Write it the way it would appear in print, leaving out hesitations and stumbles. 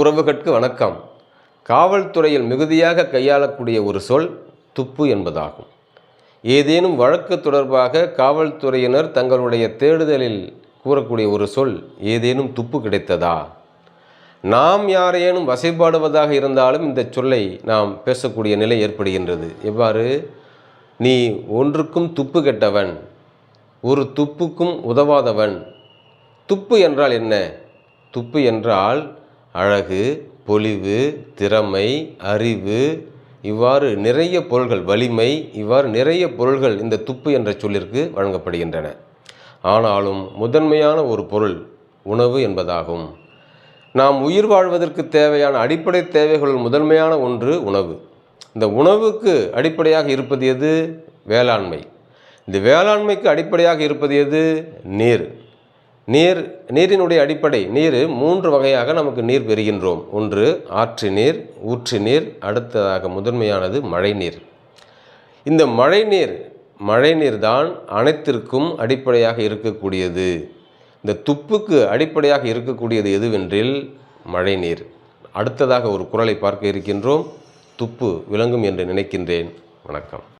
உறவுகளுக்கு வணக்கம். காவல்துறையில் மிகுதியாக கையாளக்கூடிய ஒரு சொல் துப்பு என்பதாகும். ஏதேனும் வழக்கு தொடர்பாக காவல்துறையினர் தங்களுடைய தேடுதலில் கூறக்கூடிய ஒரு சொல் ஏதேனும் துப்பு கிடைத்ததா? நாம் யாரேனும் வசைபாடுவதாக இருந்தாலும் இந்த சொல்லை நாம் பேசக்கூடிய நிலை ஏற்படுகின்றது. எவ்வாறு? நீ ஒன்றுக்கும் துப்பு கெட்டவன், ஒரு துப்புக்கும் உதவாதவன். துப்பு என்றால் என்ன? துப்பு என்றால் அழகு, பொலிவு, திறமை, அறிவு, இவ்வாறு நிறைய பொருள்கள், வலிமை, இவ்வாறு நிறைய பொருள்கள் இந்த துப்பு என்ற சொல்லிற்கு வழங்கப்படுகின்றன. ஆனாலும் முதன்மையான ஒரு பொருள் உணவு என்பதாகும். நாம் உயிர் வாழ்வதற்கு தேவையான அடிப்படை தேவைகளுள் முதன்மையான ஒன்று உணவு. இந்த உணவுக்கு அடிப்படையாக இருப்பது எது? வேளாண்மை. இந்த வேளாண்மைக்கு அடிப்படையாக இருப்பது எது? நீர். நீரினுடைய அடிப்படை நீர் 3 வகையாக நமக்கு நீர் பெறுகின்றோம். ஒன்று ஆற்று நீர், ஊற்று நீர், அடுத்ததாக முதன்மையானது மழைநீர். இந்த மழைநீர் தான் அனைத்திற்கும் அடிப்படையாக இருக்கக்கூடியது. இந்த துப்புக்கு அடிப்படையாக இருக்கக்கூடியது எதுவென்றில் மழைநீர். அடுத்ததாக ஒரு குறளை பார்க்க இருக்கின்றோம். துப்பு விளங்கும் என்று நினைக்கின்றேன். வணக்கம்.